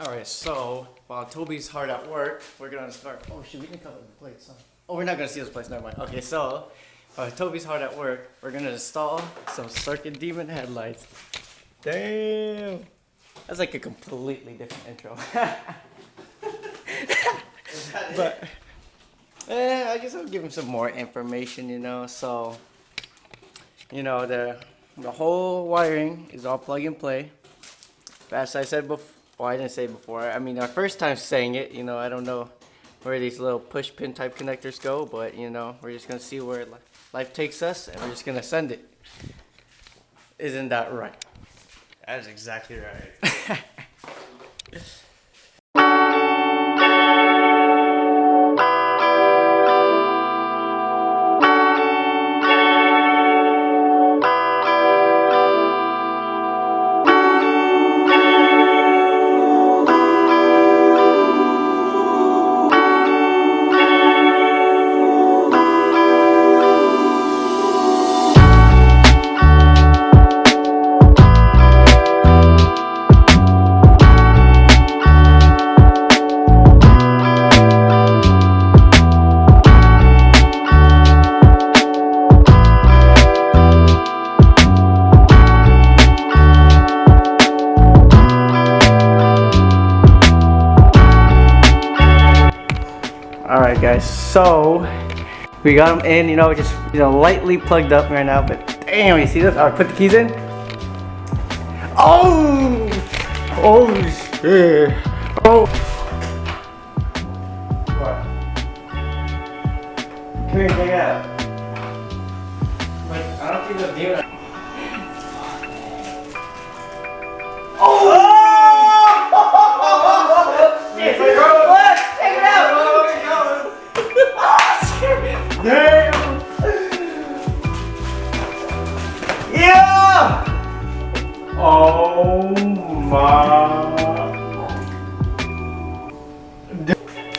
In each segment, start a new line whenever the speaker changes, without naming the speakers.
Alright, so while Toby's hard at work, we're gonna start. Oh shit, we can cover the plates, huh? Oh, we're not gonna see those plates, never mind. Okay, so while Toby's hard at work, we're gonna install some Circuit Demon headlights. Damn! That's like a completely different intro. But, I guess I'll give him some more information, you know. So, you know, the whole wiring is all plug and play. As I said before. Well, I didn't say it before. I mean, our first time saying it, you know, I don't know where these little push pin type connectors go, but, you know, we're just going to see where life takes us, and we're just going to send it. Isn't that right?
That is exactly right.
Alright guys, so we got them in, you know, just lightly plugged up right now, but damn, you see this? Alright, put the keys in. Oh! Oh shit. Oh! What? Come here, check it out. Wait, I don't think they'll do it. Oh! Shit, look! Check it out! Damn! Yeah! Oh my!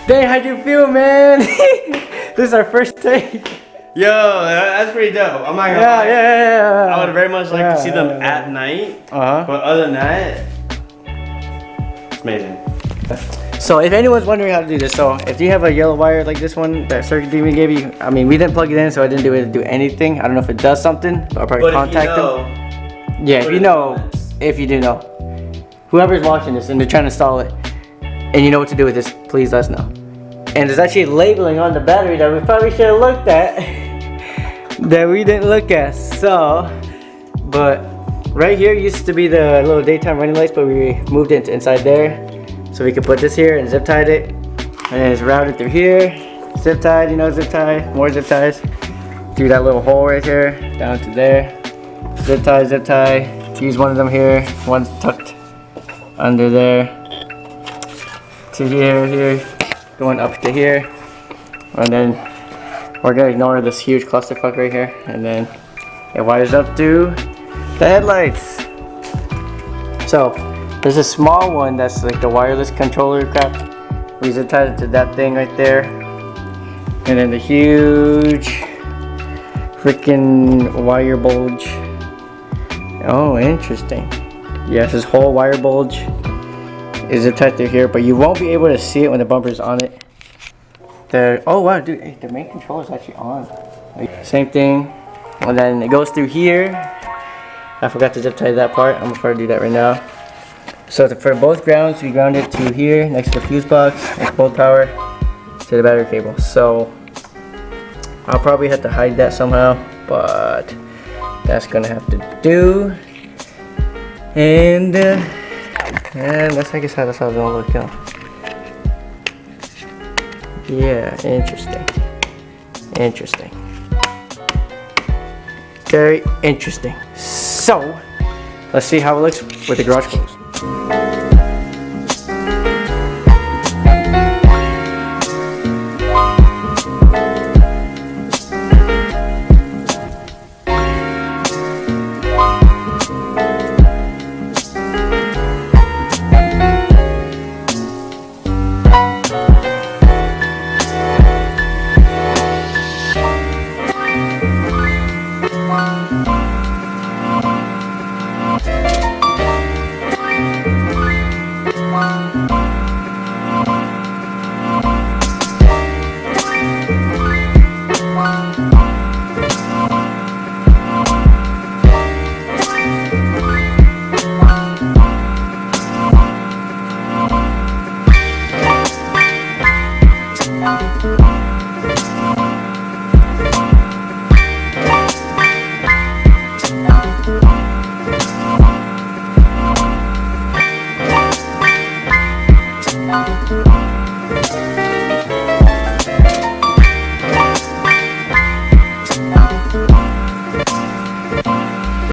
Dang, how'd you feel, man? This is our first take.
Yo, that's pretty dope. I'm not gonna lie.
Yeah.
I would very much like to see them at night. But other than that, it's amazing.
So if anyone's wondering how to do this, so if you have a yellow wire like this one that Circuit Demon gave you, I mean, we didn't plug it in, so I didn't do anything. I don't know if it does something, but I'll probably contact them. Yeah, if you know, if you do know, whoever's watching this and they're trying to install it, and you know what to do with this, please let us know. And there's actually labeling on the battery that we probably should have looked at, that we didn't look at. So, but right here used to be the little daytime running lights, but we moved it to inside there. So we could put this here and zip tied it, and then it's routed through here, zip tied, you know, zip tie, more zip ties, through that little hole right here, down to there, zip tie, use one of them here, one's tucked under there, to here, going up to here, and then we're gonna ignore this huge clusterfuck right here, and then it wires up to the headlights. So, there's a small one that's like the wireless controller crap. We zip tied it to that thing right there. And then the huge freaking wire bulge. Oh, interesting. Yes, this whole wire bulge is zip tied through here, but you won't be able to see it when the bumper's on it. Oh wow, dude, hey, the main controller is actually on. Same thing. And then it goes through here. I forgot to zip tie that part. I'm gonna try to do that right now. So for both grounds, we ground it to here, next to the fuse box, and both power to the battery cable. So I'll probably have to hide that somehow, but that's gonna have to do. And that's, I guess, how that's how it's gonna look. Yeah, interesting. Very interesting. So let's see how it looks with the garage closed.